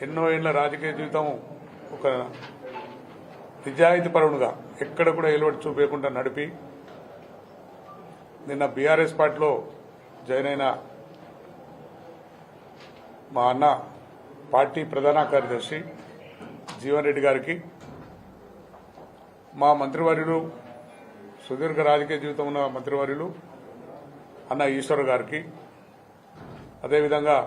ఎన్నో ఏళ్ల రాజకీయ జీవితం ఒక నిజాయితీ పరుడుగా ఎక్కడ కూడా ఎలువడి చూపేయకుండా నడిపి నిన్న బీఆర్ఎస్ పార్టీలో జాయిన్ అయిన మా అన్న పార్టీ ప్రధాన కార్యదర్శి జీవన్ రెడ్డి గారికి, మా మంత్రివర్యులు సుదీర్ఘ రాజకీయ జీవితం ఉన్న మంత్రివర్యులు అన్న ఈశ్వర్ గారికి, అదేవిధంగా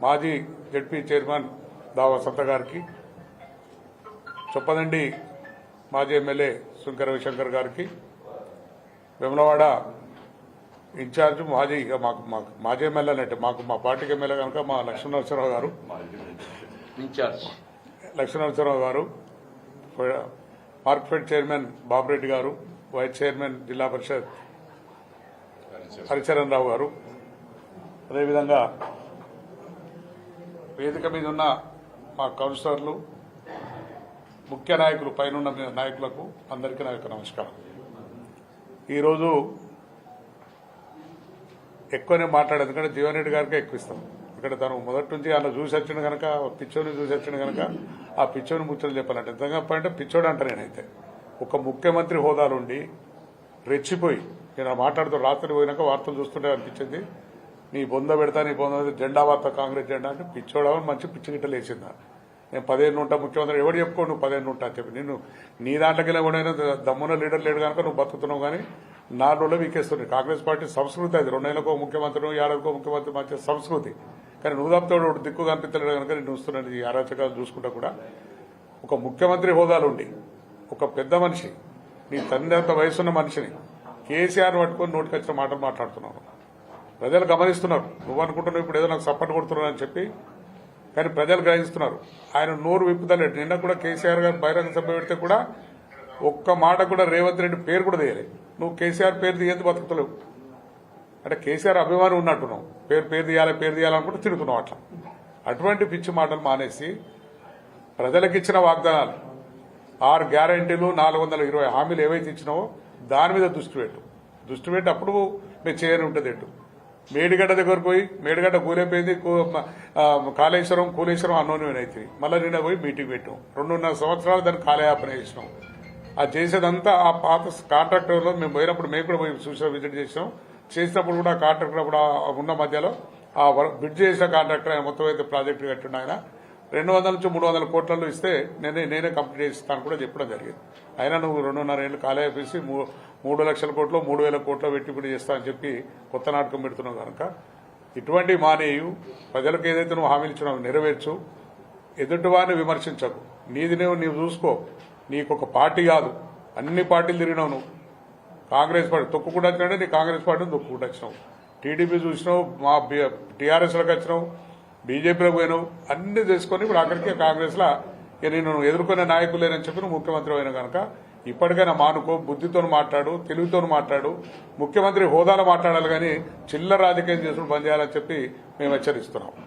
మాజీ జడ్పీ చైర్మన్ దావా సంత గారికి, చొప్పదండి మాజీ ఎమ్మెల్యే సుంకర రవిశంకర్ గారికి, వేములవాడ ఇన్ఛార్జ్ మాజీ మాజీ ఎమ్మెల్యే అంటే మా పార్టీకి ఎమ్మెల్యే కనుక మా లక్ష్మణనరసింహరావు గారు ఇన్ఛార్జ్ లక్ష్మణనరసింహరావు గారు, మార్కెట్ చైర్మన్ బాబురెడ్డి గారు, వైస్ చైర్మన్ జిల్లా పరిషత్ హరిచరణ్ రావు గారు, అదేవిధంగా వేదిక మీద ఉన్న మా కౌన్సిలర్లు, ముఖ్య నాయకులు, పైన నాయకులకు అందరికీ నా యొక్క నమస్కారం. ఈరోజు ఎక్కువనే మాట్లాడేది ఎందుకంటే జీవన్ రెడ్డి గారికే ఎక్కువ ఇస్తాం. ఇక్కడ తను మొదటి నుంచి అలా చూసి వచ్చిన కనుక పిచ్చోని చూసి వచ్చిన కనుక ఆ పిచ్చోని ముచ్చలు చెప్పాలంటే ఎంతగా అంటే పిచ్చోడు అంట. నేనైతే ఒక ముఖ్యమంత్రి హోదాలుండి రెచ్చిపోయి నేను మాట్లాడుతూ రాత్రి పోయినాక వార్తలు చూస్తుంటే అనిపించింది, నీ బొంద పెడతా, నీ బొంద జెండా వార్త కాంగ్రెస్ జెండా అంటే పిచ్చోడవని మంచి పిచ్చి గిట్టలు వేసిందా. నేను 15 ఉంటా ముఖ్యమంత్రి, ఎవరు చెప్పుకో నువ్వు 15 ఉంటా అని చెప్పి. నేను నీ దాంట్లోకి కూడా దమ్మున లీడర్ లేడు కనుక నువ్వు బతుకుతున్నావు, కానీ 4 రోజులు వీకేస్తున్నాయి. కాంగ్రెస్ పార్టీ సంస్కృతి అది, 2 నెలలకో ముఖ్యమంత్రి, 7 నెలలకో ముఖ్యమంత్రి మంచి సంస్కృతి. కానీ నువ్వు తప్పుతాడు దిక్కు కనిపించలేడు కనుక నేను చూస్తున్నాను. ఈ అరాచకాలు చూసుకుంటా కూడా ఒక ముఖ్యమంత్రి హోదాలుండి ఒక పెద్ద మనిషి, నీ తండ్రి అంత వయసున్న మనిషిని కేసీఆర్ పట్టుకొని నోటికి వచ్చిన మాటలు మాట్లాడుతున్నావు. ప్రజలు గమనిస్తున్నారు. నువ్వు అనుకుంటున్నావు ఇప్పుడు ఏదో నాకు సపోర్ట్ కొడుతున్నావు అని చెప్పి, కానీ ప్రజలు గ్రహిస్తున్నారు. ఆయన నోరు విప్పుతలేడు. నిన్న కూడా కేసీఆర్ గారు బహిరంగ సభ పెడితే కూడా ఒక్క మాట కూడా రేవంత్ రెడ్డి పేరు కూడా తీయలే. నువ్వు కేసీఆర్ పేరు తీయేందుకు బతుకుతలేవు అంటే కేసీఆర్ అభిమానం ఉన్నట్టున్నావు. పేరు తీయాలనుకుంటే తిరుగుతున్నావు. అట్లా అటువంటి పిచ్చి మాటలు మానేసి ప్రజలకిచ్చిన వాగ్దానాలు 6 గ్యారంటీలు 420 హామీలు ఏవైతే ఇచ్చినావో దాని మీద దృష్టి పెట్టి అప్పుడు మీరు చేయని ఉంటుంది. ఎటు మేడిగడ్డ దగ్గరకు పోయి మేడిగడ్డ కూలైపోయింది, కూలేశ్వరం అన్నోన్యమైతే మళ్ళీ నిన్న పోయి మీటింగ్ పెట్టాం. 2.5 సంవత్సరాలు దాన్ని కాలయాపన చేసినాం. అది చేసేదంతా ఆ పాత కాంట్రాక్టర్లో మేము పోయినప్పుడు మేము కూడా పోయి చూసాం, విజిట్ చేసినాం. చేసినప్పుడు కూడా కాంట్రాక్టర్ అప్పుడు ఉన్న మధ్యలో ఆ బిడ్ చేసిన కాంట్రాక్టర్ ఆయన మొత్తం అయితే ప్రాజెక్టు కట్టిండు. ఆయన 200 నుంచి 300 కోట్లలో ఇస్తే నేనే కంప్లీట్ చేస్తాను కూడా చెప్పడం జరిగింది. అయినా నువ్వు 2.5 ఏళ్లు కాలేపేసి 3 లక్షల కోట్లు 3,000 కోట్లు పెట్టి ఇప్పుడు చేస్తా అని చెప్పి కొత్త నాటకం పెడుతున్నావు కనుక ఇటువంటి మానేయు. ప్రజలకు ఏదైతే నువ్వు హామీలు ఇచ్చినావు నెరవేర్చు. ఎదుటివారిని విమర్శించకు. నీవు చూసుకో. నీకు ఒక పార్టీ కాదు, అన్ని పార్టీలు తిరిగినావు. నువ్వు కాంగ్రెస్ పార్టీ తొక్కుకుండా వచ్చినాడే, నీ కాంగ్రెస్ పార్టీని తొక్కుకుండా వచ్చినావు. టీడీపీ చూసినావు, మా టీఆర్ఎస్లోకి వచ్చినావు, బీజేపీలోకి పోయినావు. అన్ని చేసుకుని ఇప్పుడు అక్కడికి కాంగ్రెస్ లా నేను ఎదుర్కొనే నాయకులు లేనని చెప్పి నువ్వు ముఖ్యమంత్రి అయినా కనుక ఇప్పటికైనా మానుకో. బుద్ధితో మాట్లాడు, తెలివితో మాట్లాడు. ముఖ్యమంత్రి హోదాలో మాట్లాడాలి కానీ చిల్లర రాజకీయం చేసుకుని బంద్ చేయాలని చెప్పి మేము హెచ్చరిస్తున్నాం.